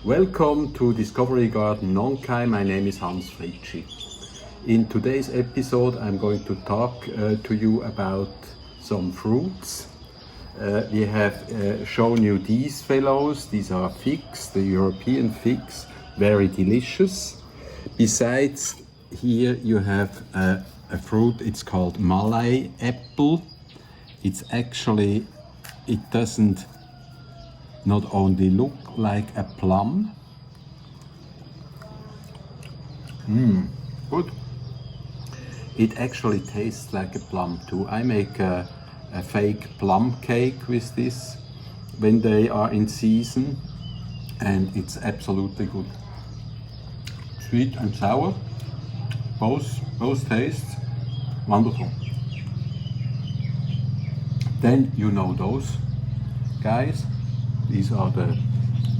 Welcome to Discovery Garden Nongkai. My name is Hans Fritschi. In today's episode I'm going to talk to you about some fruits. We have shown you these fellows. These are figs, the European figs, very delicious. Besides, here you have a fruit, it's called Malay apple. It doesn't not only look like a plum. Good. It actually tastes like a plum too. I make a fake plum cake with this when they are in season, and it's absolutely good. Sweet and sour, both tastes wonderful. Then you know those guys. These are the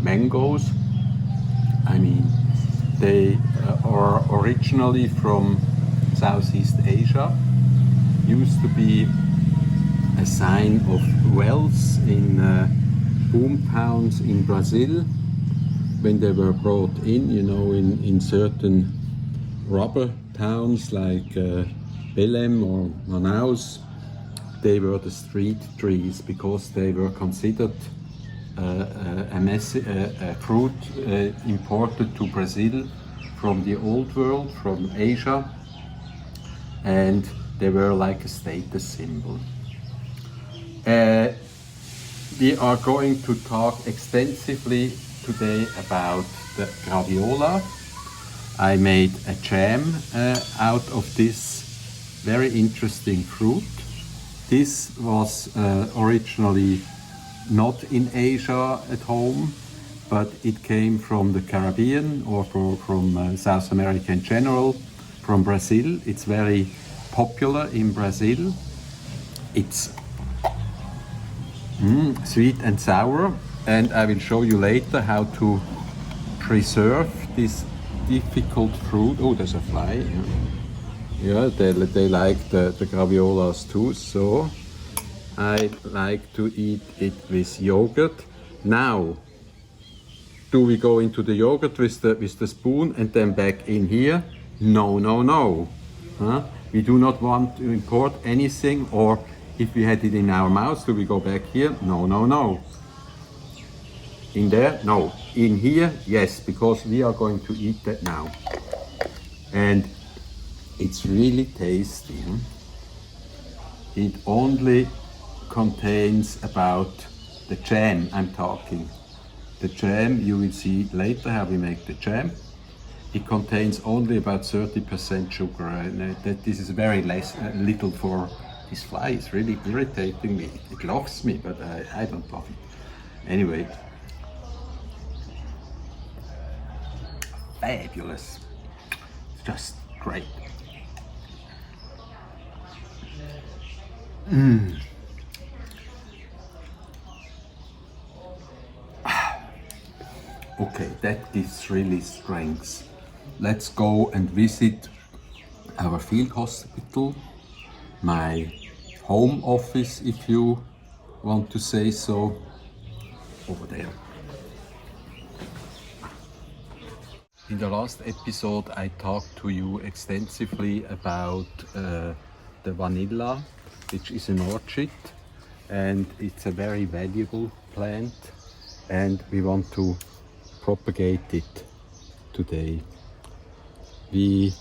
mangoes. I mean, they are originally from Southeast Asia. Used to be a sign of wealth in boom towns in Brazil when they were brought in, in certain rubber towns like Belém or Manaus. They were the street trees because they were considered a fruit imported to Brazil from the old world, from Asia, and they were like a status symbol. We are going to talk extensively today about the graviola. I made a jam out of this very interesting fruit. This was originally not in Asia at home, but it came from the Caribbean or from South America in general, from Brazil. It's very popular in Brazil. It's sweet and sour, and I will show you later how to preserve this difficult fruit. Oh, there's a fly. Yeah, they like the graviolas too, so I like to eat it with yogurt. Now, do we go into the yogurt with the spoon and then back in here? No. Huh? We do not want to import anything, or if we had it in our mouth, do we go back here? No. In there? No. In here? Yes, because we are going to eat that now. And it's really tasty. It only contains about the jam I'm talking. The jam, you will see later how we make the jam. It contains only about 30% sugar, and this is very little for this fly. It's really irritating me. It loves me, but I don't love it. Anyway, fabulous. It's just great. Okay, that gives really strength. Let's go and visit our field hospital, my home office, if you want to say so, over there. In the last episode I talked to you extensively about the vanilla, which is an orchid, and it's a very valuable plant, and we want to propagate it today. We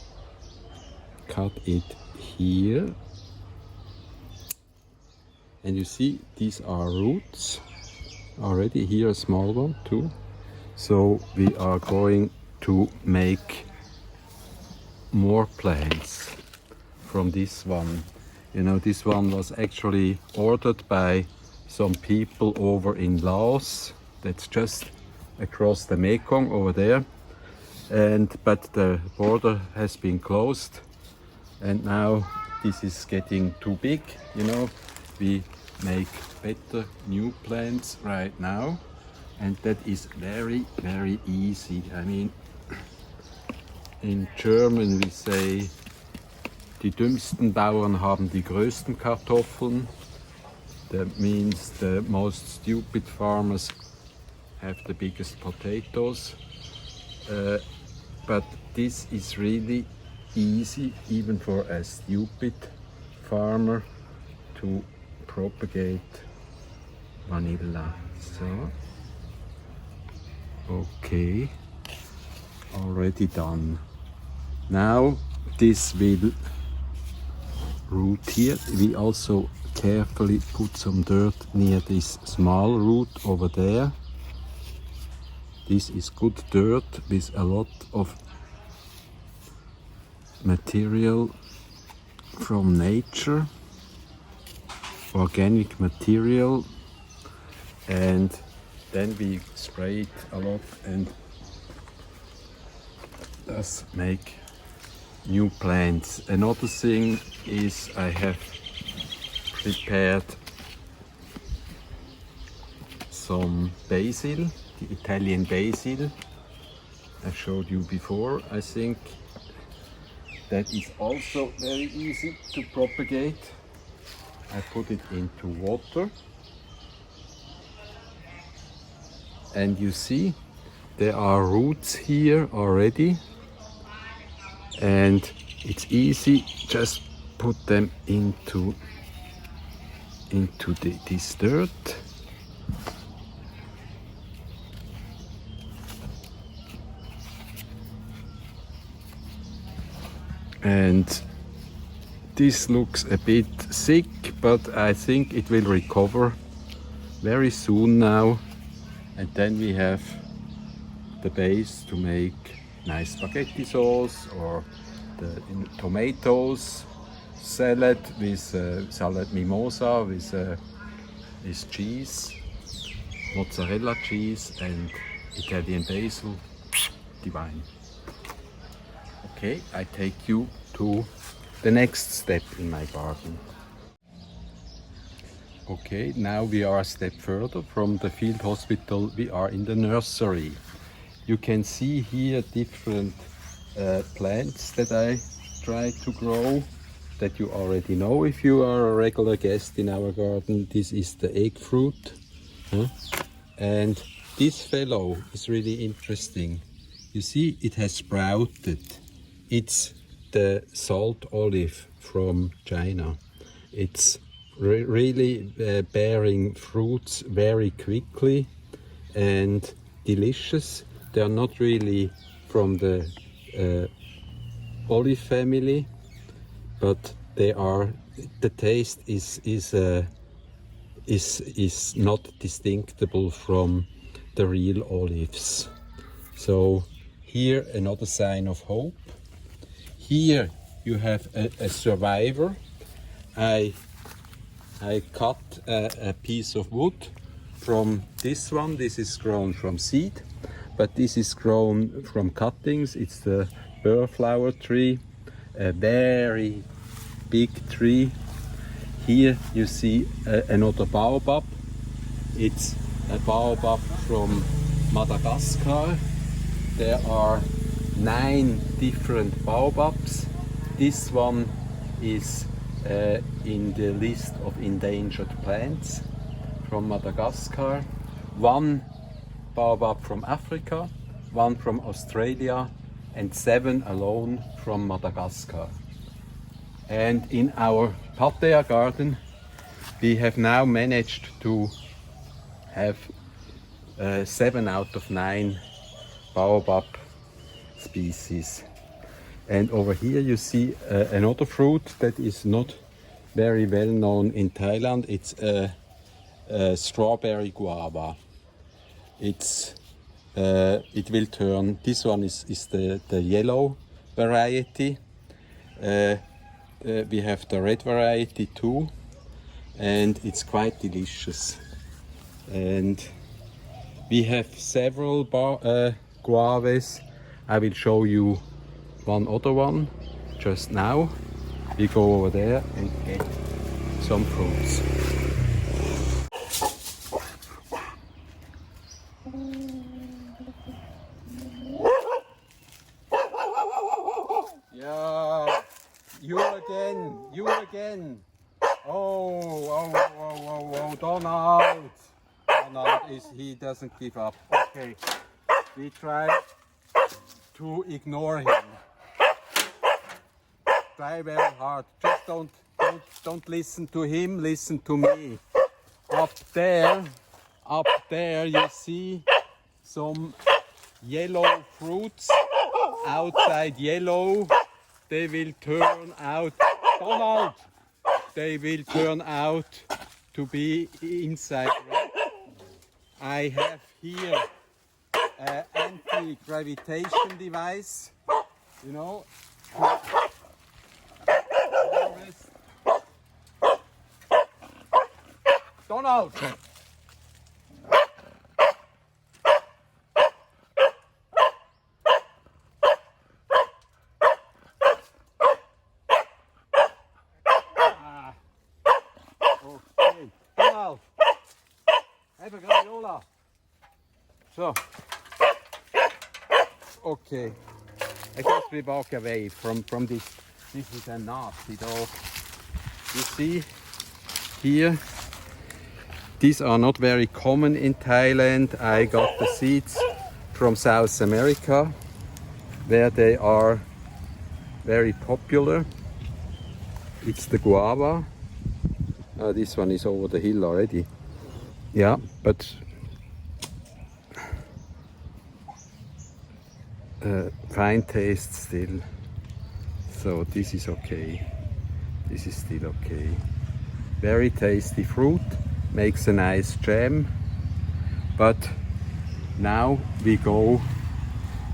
cut it here, and you see these are roots already. Here a small one too. So we are going to make more plants from this one. This one was actually ordered by some people over in Laos. That's just across the Mekong over there. But the border has been closed, and now this is getting too big. We make better new plants right now, and that is very, very easy. I mean, in German we say, die dümmsten Bauern haben die größten Kartoffeln. That means the most stupid farmers have the biggest potatoes. But this is really easy, even for a stupid farmer, to propagate vanilla. So, okay, already done. Now this will root here. We also carefully put some dirt near this small root over there. This is good dirt with a lot of material from nature, organic material, and then we spray it a lot and thus make new plants. Another thing is I have prepared some basil, the Italian basil. I showed you before. I think that is also very easy to propagate. I put it into water, and you see there are roots here already, and it's easy. Just put them into this dirt. And this looks a bit sick, but I think it will recover very soon now. And then we have the base to make nice spaghetti sauce, or the tomatoes, salad with salad mimosa with cheese, mozzarella cheese and Italian basil. Divine. Okay, I take you to the next step in my garden. Okay, now we are a step further from the field hospital. We are in the nursery. You can see here different plants that I try to grow, that you already know if you are a regular guest in our garden. This is the egg fruit. And this fellow is really interesting. You see, it has sprouted. It's the salt olive from China. It's really bearing fruits very quickly and delicious. They are not really from the olive family, but they are. The taste is not distinctable from the real olives. So here another sign of hope. Here you have a survivor. I cut a piece of wood from this one. This is grown from seed, but this is grown from cuttings. It's the burrflower tree, a very big tree. Here you see another baobab. It's a baobab from Madagascar. There are 9 different baobabs. This one is in the list of endangered plants from Madagascar. 1 baobab from Africa, 1 from Australia, and 7 alone from Madagascar. And in our patio garden we have now managed to have 7 out of 9 baobab species. And over here you see another fruit that is not very well known in Thailand. It's a strawberry guava. It will turn. This one is the yellow variety. We have the red variety too, and it's quite delicious. And we have several guavas. I will show you one other one just now. We go over there and get some fruits. Yeah, you again. Oh, Donald. Donald he doesn't give up. Okay, we try to ignore him. Try very hard. Just don't listen to him. Listen to me. Up there, you see some yellow fruits. Outside yellow, they will turn out. Donald. They will turn out to be inside red. I have here an anti-gravitation device, you know. Donald! Okay, Donald! Have a graviola! So, okay, I guess we walk away from this. This is a nasty dog. You see here, these are not very common in Thailand. I got the seeds from South America, where they are very popular. It's the Guava. This one is over the hill already. Yeah, but fine taste still. So this is okay. This is still okay. Very tasty fruit, makes a nice jam. But now we go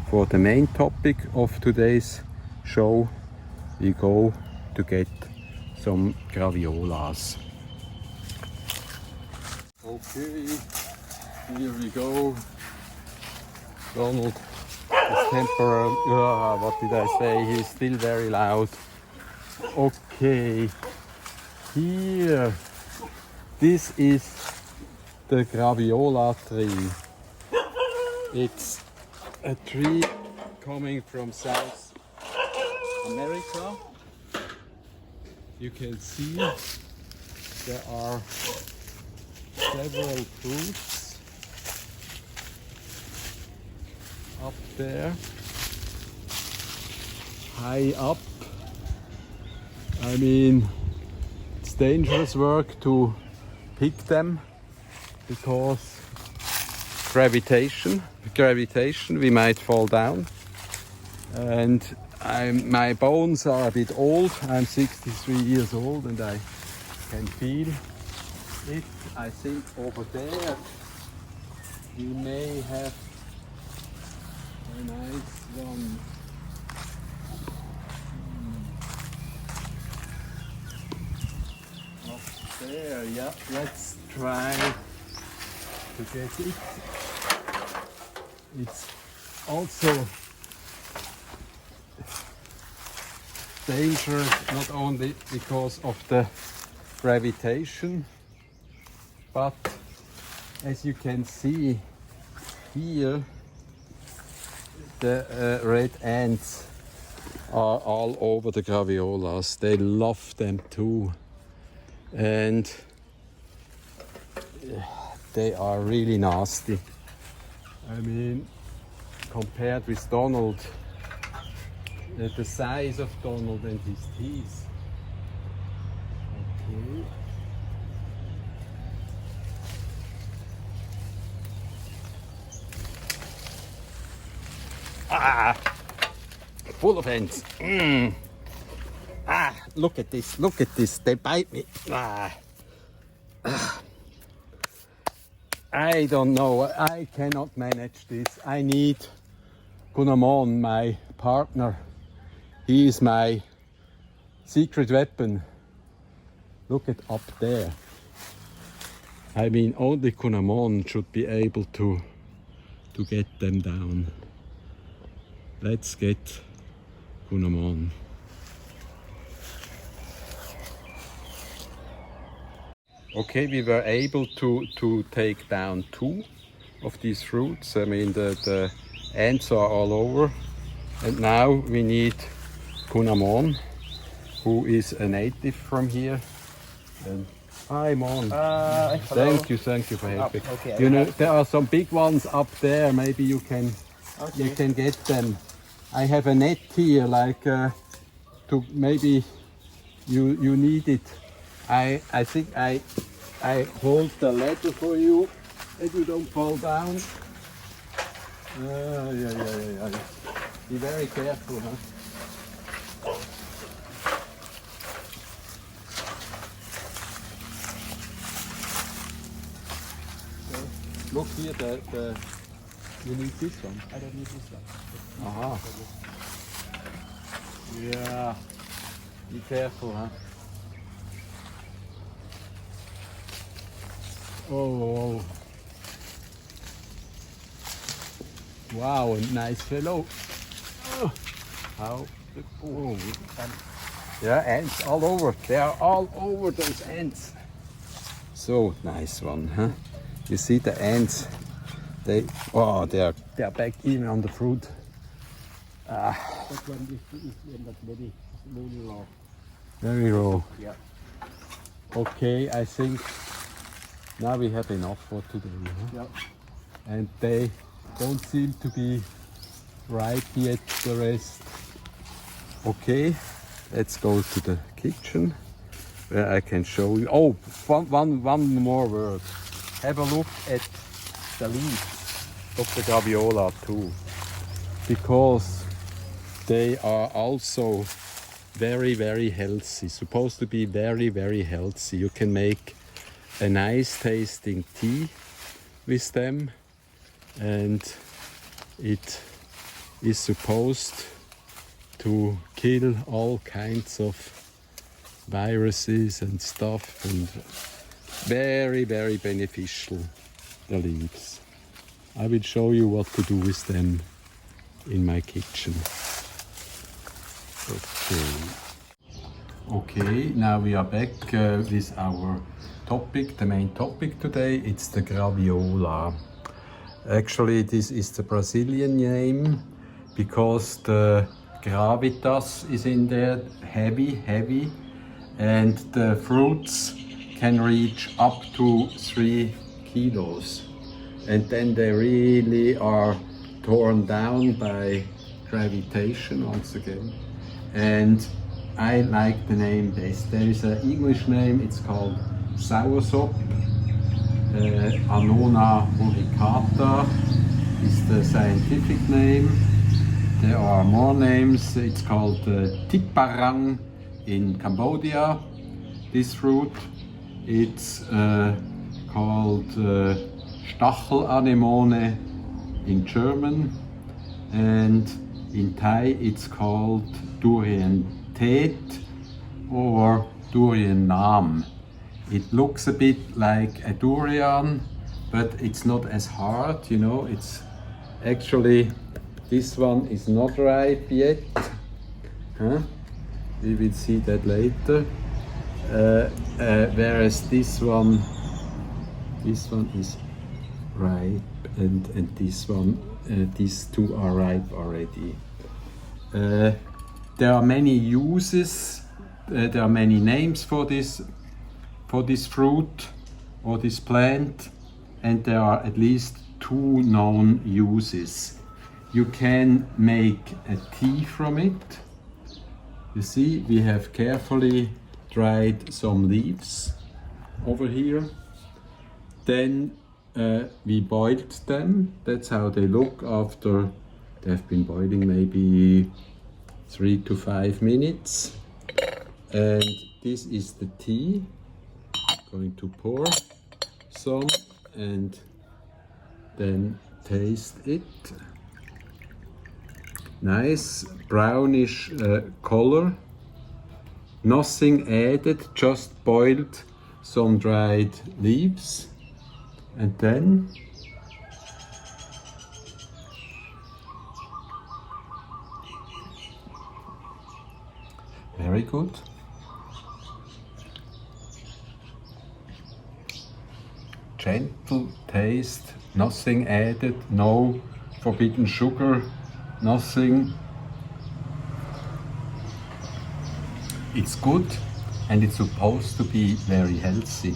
for the main topic of today's show. We go to get some graviolas. Okay, here we go. Donald is temporarily, what did I say? He's still very loud. Okay, here, this is the Graviola tree. It's a tree coming from South America. You can see there are several fruits up there, high up. I mean, it's dangerous work to pick them because gravitation, we might fall down. And my bones are a bit old. I'm 63 years old and I can feel it. I think over there we may have a nice one. Up there, yeah, let's try to get it. It's also dangerous not only because of the gravitation, but as you can see here, the red ants are all over the graviolas. They love them too, and they are really nasty. I mean, compared with Donald, the size of Donald and his teeth. Okay. Full of ants. Look at this, they bite me. I don't know, I cannot manage this. I need Kuna Moon, my partner. He is my secret weapon. Look at up there. I mean, only Kuna Moon should be able to get them down. Let's get Kuna Moon. Okay, we were able to take down 2 of these fruits. I mean, the ants are all over. And now we need Kuna Moon, who is a native from here. And I'm on. Hello. Thank you for helping. okay, You know, there are some big ones up there. Maybe you can Okay. get them. I have a net here, like to maybe you need it. I think I hold the ladder for you, that you don't fall down. Yeah. Be very careful, huh? Look here, you need this one. I don't need this one. Aha. Yeah. Be careful, huh? Oh. Wow, a nice fellow. Oh. How? Oh. Yeah, ants all over. They are all over, those ants. So nice one, huh? You see the ants? They are back in on the fruit. That one is not very raw. Very raw. Yeah. Okay, I think now we have enough for today. Huh? Yeah. And they don't seem to be ripe yet, the rest. Okay, let's go to the kitchen where I can show you. Oh, one more word. Have a look at the leaves of the Graviola too, because they are also very, very healthy. Supposed to be very, very healthy. You can make a nice tasting tea with them, and it is supposed to kill all kinds of viruses and stuff, and very, very beneficial, the leaves. I will show you what to do with them in my kitchen. Okay, now we are back with our topic, the main topic today. It's the Graviola. Actually, this is the Brazilian name because the gravitas is in there, heavy, and the fruits can reach up to 3 kilos. And then they really are torn down by gravitation once again. And I like the name best. There is an English name, it's called Soursop. Annona rubicata is the scientific name. There are more names. It's called Tiparang in Cambodia, this fruit. It's called Stachelanemone in German, and in Thai it's called Durian Tet or Durian Nam. It looks a bit like a durian, but it's not as hard, you know. It's actually, this one is not ripe yet. Huh? We will see that later. Whereas this one is ripe, and this one, these two are ripe already. There are many uses. There are many names for this fruit or this plant, and there are at least 2 known uses. You can make a tea from it. You see, we have carefully dried some leaves over here. Then we boiled them. That's how they look after they've been boiling maybe 3 to 5 minutes. And this is the tea. I'm going to pour some and then taste it. Nice brownish color. Nothing added, just boiled some dried leaves. And then very good. Gentle taste, nothing added, no forbidden sugar, nothing. It's good. and it's supposed to be very healthy.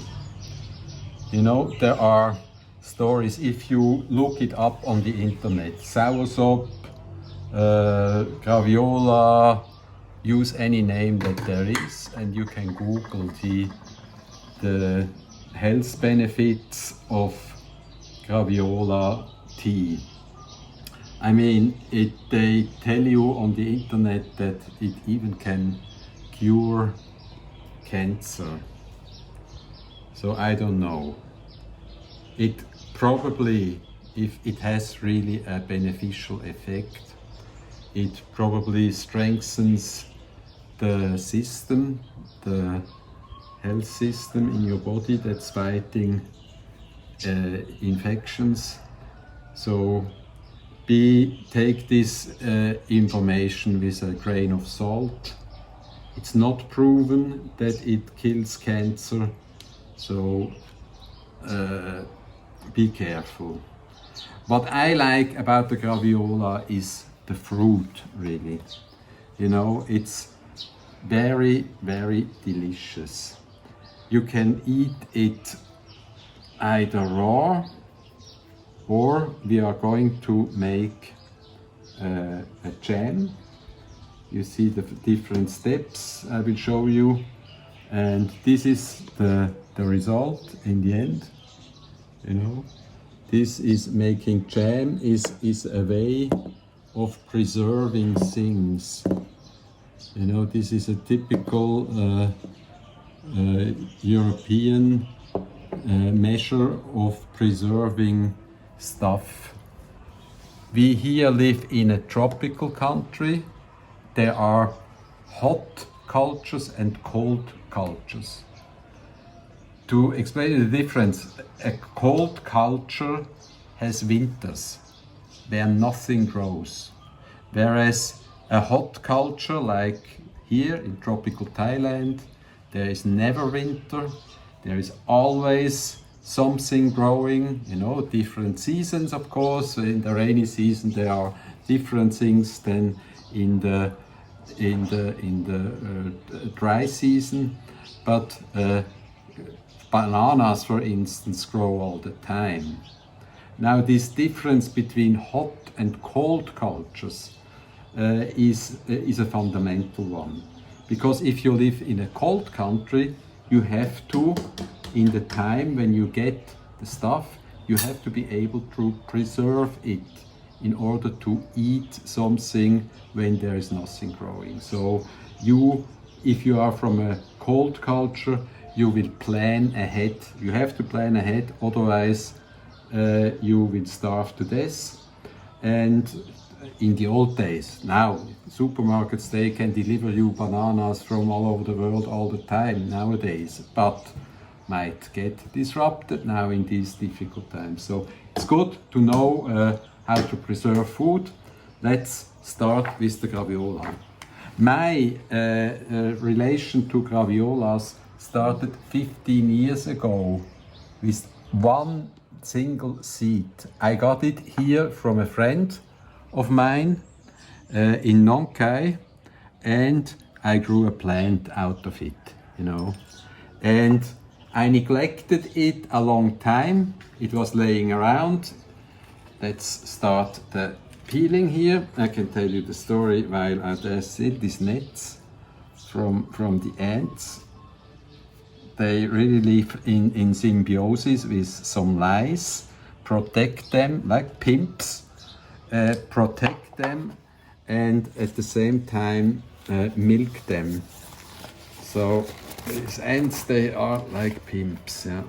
You know, there are stories, if you look it up on the internet, Soursop, Graviola, use any name that there is, and you can Google the health benefits of Graviola tea. I mean, they tell you on the internet that it even can cure cancer. So I don't know. It probably, if it has really a beneficial effect, it probably strengthens the system, the health system in your body that's fighting infections. So take this information with a grain of salt. It's not proven that it kills cancer, so be careful. What I like about the Graviola is the fruit, really. You know, it's very, very delicious. You can eat it either raw, or we are going to make a jam. You see the different steps I will show you, and this is the result in the end. You know, this is making jam is a way of preserving things. You know, this is a typical European measure of preserving stuff. We here live in a tropical country. There are hot cultures and cold cultures. To explain the difference, a cold culture has winters where nothing grows, whereas a hot culture like here in tropical Thailand, there is never winter, there is always something growing, you know, different seasons of course. In the rainy season there are different things than in the dry season, but bananas, for instance, grow all the time. Now, this difference between hot and cold cultures is a fundamental one, because if you live in a cold country, you have to, in the time when you get the stuff, you have to be able to preserve it in order to eat something when there is nothing growing. So if you are from a cold culture, you will plan ahead. You have to plan ahead, otherwise you will starve to death. And in the old days, now supermarkets, they can deliver you bananas from all over the world all the time nowadays, but might get disrupted now in these difficult times. So it's good to know how to preserve food. Let's start with the Graviola. My relation to Graviolas started 15 years ago with one single seed. I got it here from a friend of mine in Nong Khai, and I grew a plant out of it, you know. And I neglected it a long time. It was laying around. Let's start the peeling here. I can tell you the story while I sit. These nets from the ants. They really live in symbiosis with some lice, protect them like pimps, protect them, and at the same time milk them. So these ants, they are like pimps. Yeah,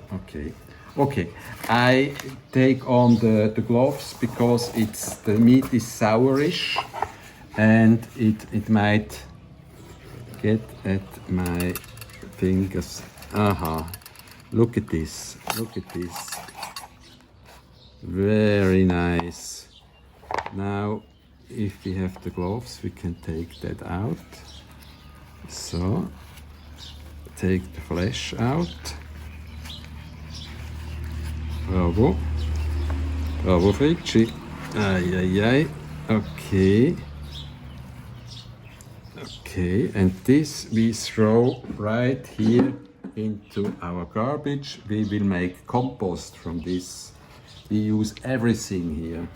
okay. I take on the gloves because the meat is sourish and it might get at my fingers. Aha, look at this, very nice. Now if we have the gloves, we can take that out. So take the flesh out. Bravo Fricci. Ay. Okay. Okay, and this we throw right here into our garbage. We will make compost from this. We use everything here.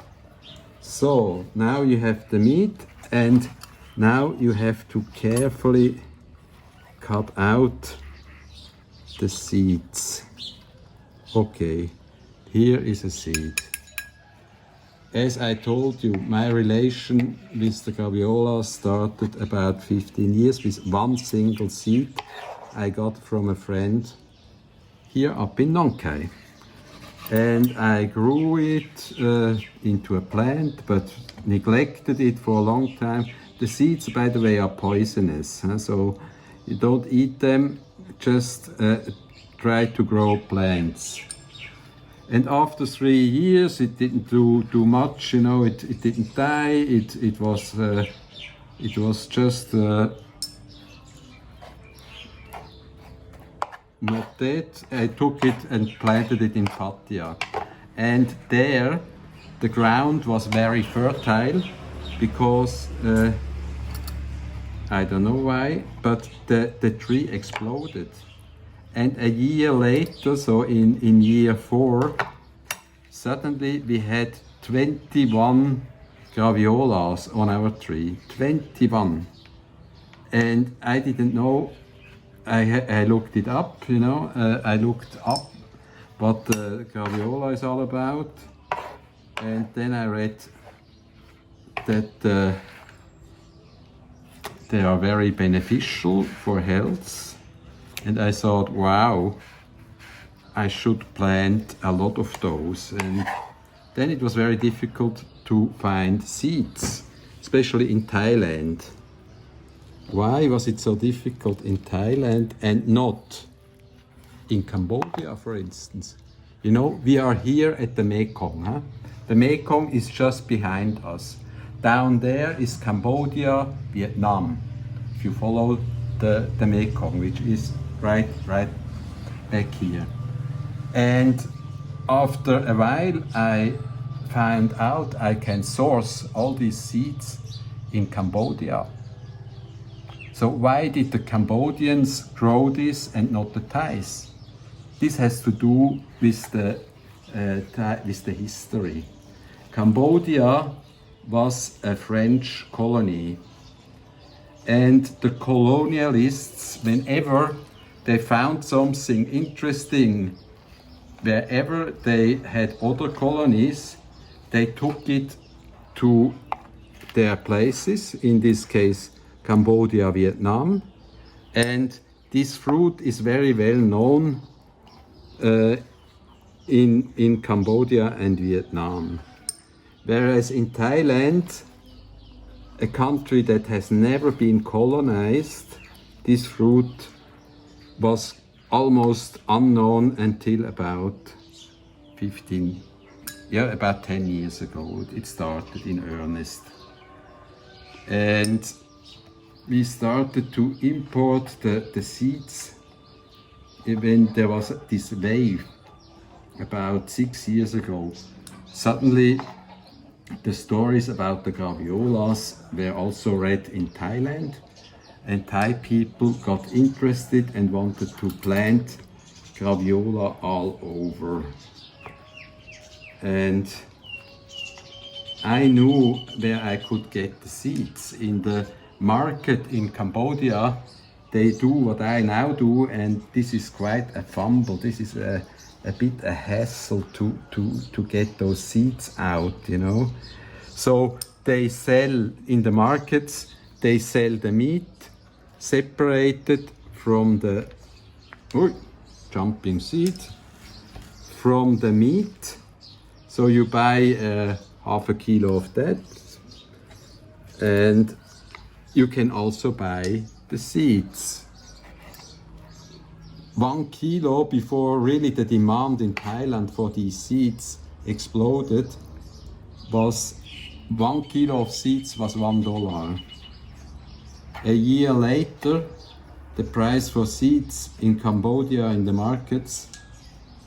So now you have the meat, and now you have to carefully cut out the seeds. Okay, here is a seed. As I told you, my relation with the Graviola started about 15 years with one single seed I got from a friend here up in Nong Khai. And I grew it into a plant, but neglected it for a long time. The seeds, by the way, are poisonous, so you don't eat them, just try to grow plants. And after 3 years, it didn't do much, you know. It didn't die. It was just not dead. I took it and planted it in Pattaya, and there the ground was very fertile because I don't know why, but the tree exploded. And a year later, so in year 4, suddenly we had 21 graviolas on our tree. 21. And I didn't know. I looked it up, you know. I looked up what graviola is all about. And then I read that they are very beneficial for health. And I thought, wow, I should plant a lot of those. And then it was very difficult to find seeds, especially in Thailand. Why was it so difficult in Thailand and not in Cambodia, for instance? You know, we are here at the Mekong. Huh? The Mekong is just behind us. Down there is Cambodia, Vietnam. If you follow the Mekong, which is right back here. And after a while, I found out I can source all these seeds in Cambodia. So why did the Cambodians grow this and not the Thais? This has to do with the history. Cambodia was a French colony, and the colonialists, whenever they found something interesting, wherever they had other colonies, they took it to their places, in this case Cambodia, Vietnam, and this fruit is very well known in Cambodia and Vietnam. Whereas in Thailand, a country that has never been colonized, this fruit was almost unknown until about 10 years ago. It started in earnest. And we started to import the seeds when there was this wave about 6 years ago. Suddenly, the stories about the graviolas were also read in Thailand, and Thai people got interested and wanted to plant graviola all over. And I knew where I could get the seeds. In the market in Cambodia, they do what I now do, and this is quite a fumble. This is a bit a hassle to get those seeds out, you know. So they sell in the markets, they sell the meat separated from the jumping seed from the meat. So you buy half a kilo of that, and you can also buy the seeds. 1 kilo, before really the demand in Thailand for these seeds exploded, was 1 kilo of seeds was $1. A year later, the price for seeds in Cambodia in the markets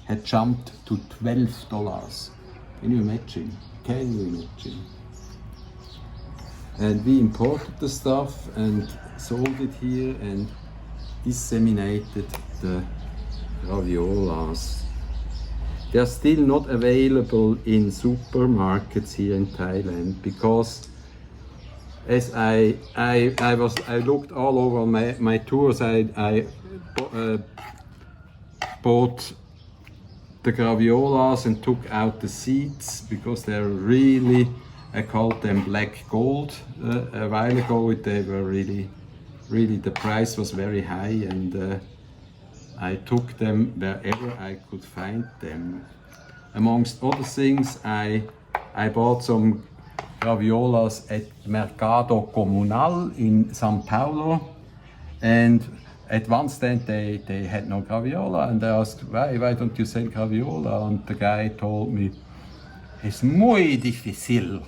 had jumped to $12. Can you imagine? And we imported the stuff, and sold it here and disseminated the graviolas. They are still not available in supermarkets here in Thailand because as I looked all over my tours. I bought the graviolas and took out the seeds because they're really, I called them black gold a while ago. They were really, the price was very high, and I took them wherever I could find them. Amongst other things, I bought some graviolas at Mercado Comunal in São Paulo, and at one stand they had no graviola, and I asked, why don't you sell graviola? And the guy told me, it's muy difícil.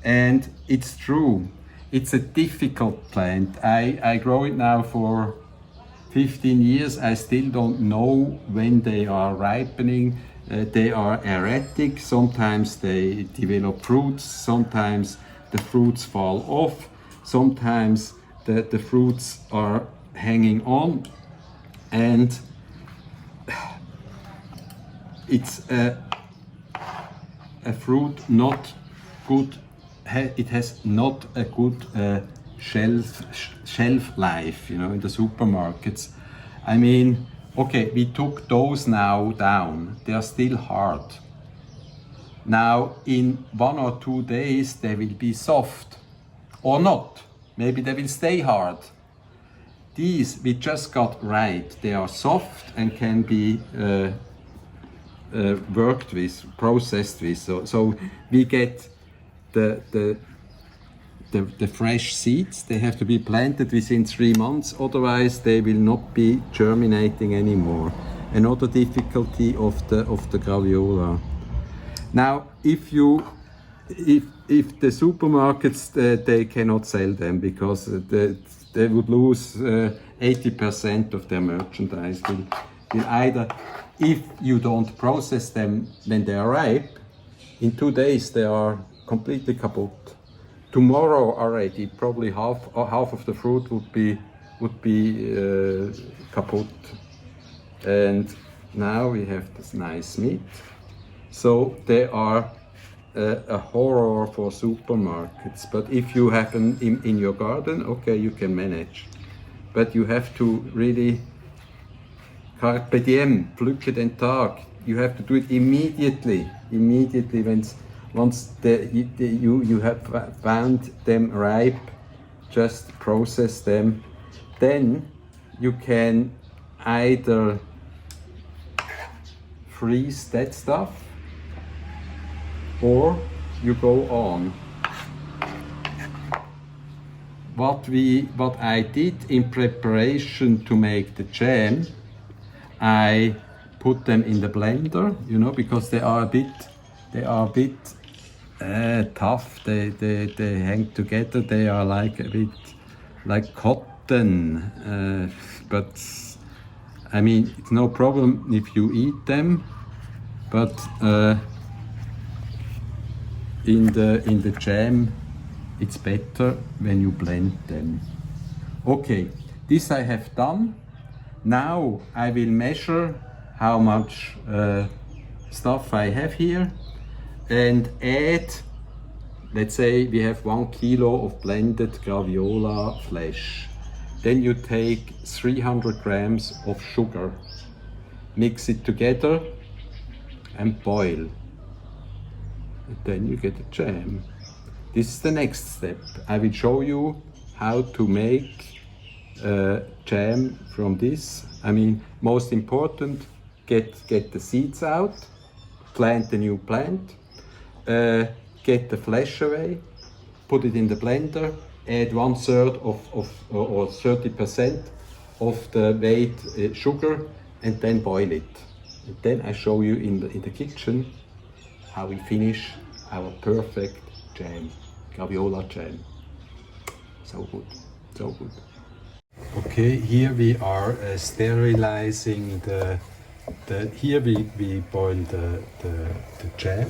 And it's true. It's a difficult plant. I grow it now for 15 years. I still don't know when they are ripening. They are erratic. Sometimes they develop fruits. Sometimes the fruits fall off. Sometimes the fruits are hanging on. And it's a fruit not good. It has not a good shelf life, you know, in the supermarkets. I mean, okay, we took those now down. They are still hard. Now, in 1 or 2 days, they will be soft, or not. Maybe they will stay hard. These we just got right. They are soft and can be worked with, processed with. So we get the fresh seeds. They have to be planted within 3 months, otherwise they will not be germinating anymore. Another difficulty of the graviola. Now, if the supermarkets they cannot sell them because they would lose 80% of their merchandise. Will either, if you don't process them when they are ripe, in 2 days they are completely kaput. Tomorrow already, probably half of the fruit would be kaput. And now we have this nice meat. So they are a horror for supermarkets. But if you have them in your garden, okay, you can manage. But you have to really carpe diem, pflücke den Tag. You have to do it immediately once you have found them ripe, just process them. Then you can either freeze that stuff or you go on. What I did in preparation to make the jam, I put them in the blender, you know, because they are a bit tough. They hang together. They are like a bit like cotton. But I mean, it's no problem if you eat them. But in the jam, it's better when you blend them. Okay, this I have done. Now I will measure how much stuff I have here and add, let's say we have 1 kilo of blended graviola flesh. Then you take 300 grams of sugar, mix it together and boil. And then you get a jam. This is the next step. I will show you how to make jam from this. I mean, most important, get the seeds out, plant the new plant, get the flesh away, put it in the blender, add 1/3 or 30% of the weight sugar, and then boil it. And then I show you in the kitchen how we finish our perfect jam, graviola jam. So good, so good. Okay, here we are sterilizing here we boil the jam.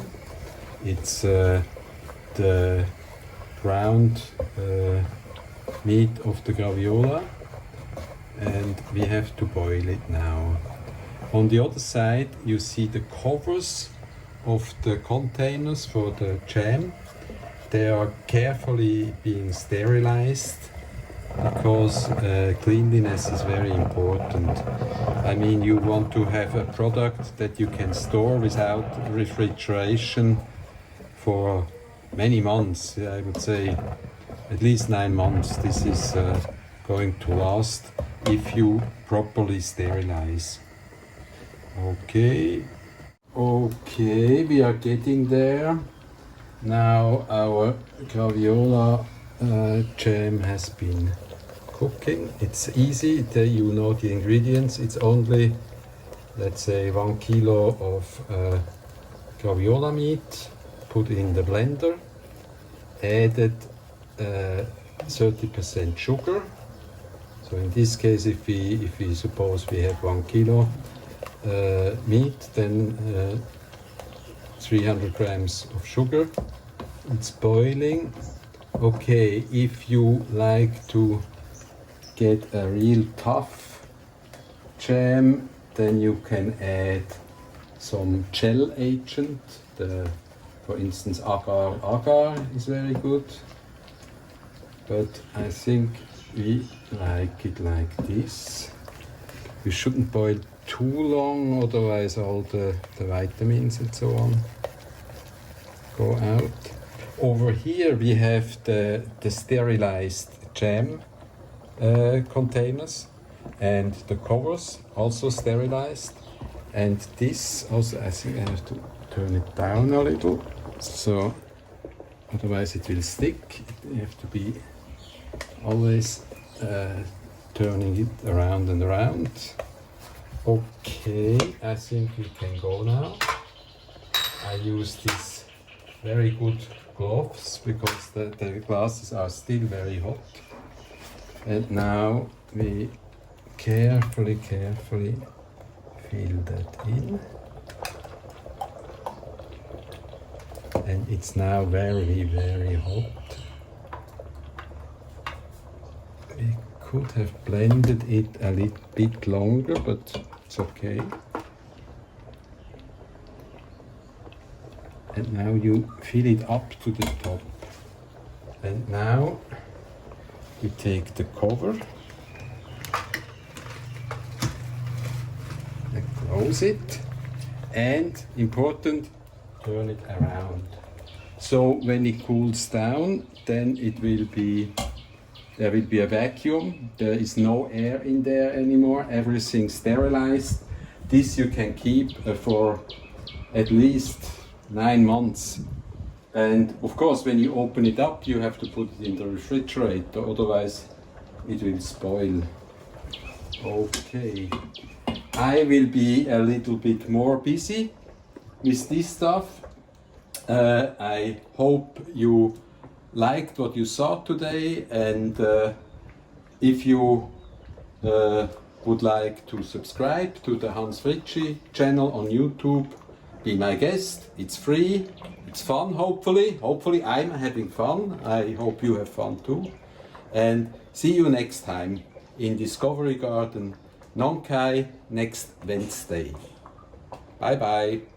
It's the ground meat of the graviola, and we have to boil it now. On the other side you see the covers of the containers for the jam. They are carefully being sterilized because cleanliness is very important. I mean, you want to have a product that you can store without refrigeration for many months. I would say at least 9 months. This is going to last if you properly sterilize. Okay, we are getting there. Now our graviola jam has been cooking. It's easy, you know the ingredients. It's only, let's say, 1 kilo of graviola meat put in the blender, added 30% sugar. So in this case, if we suppose we have 1 kilo meat, then 300 grams of sugar. It's boiling. Okay, if you like to get a real tough jam, then you can add some gel agent. For instance, agar is very good. But I think we like it like this. You shouldn't boil too long, otherwise all the vitamins and so on go out. Over here we have the sterilized jam containers and the covers also sterilized. And this also, I think I have to turn it down a little, so otherwise it will stick. You have to be always turning it around and around. Okay, I think we can go now. I use these very good gloves because the glasses are still very hot. And now we carefully fill that in. And it's now very hot. We could have blended it a little bit longer, but it's okay. And now you fill it up to the top. And now we take the cover and close it. And important, turn it around. So when it cools down, then there will be a vacuum. There is no air in there anymore. Everything sterilized. This you can keep for at least 9 months. And of course, when you open it up, you have to put it in the refrigerator, otherwise it will spoil. Okay, I will be a little bit more busy with this stuff. I hope you liked what you saw today, and if you would like to subscribe to the Hans Fritschi channel on YouTube, be my guest. It's free, it's fun, hopefully I'm having fun. I hope you have fun too, and see you next time in Discovery Garden Nong Khai next Wednesday. Bye bye.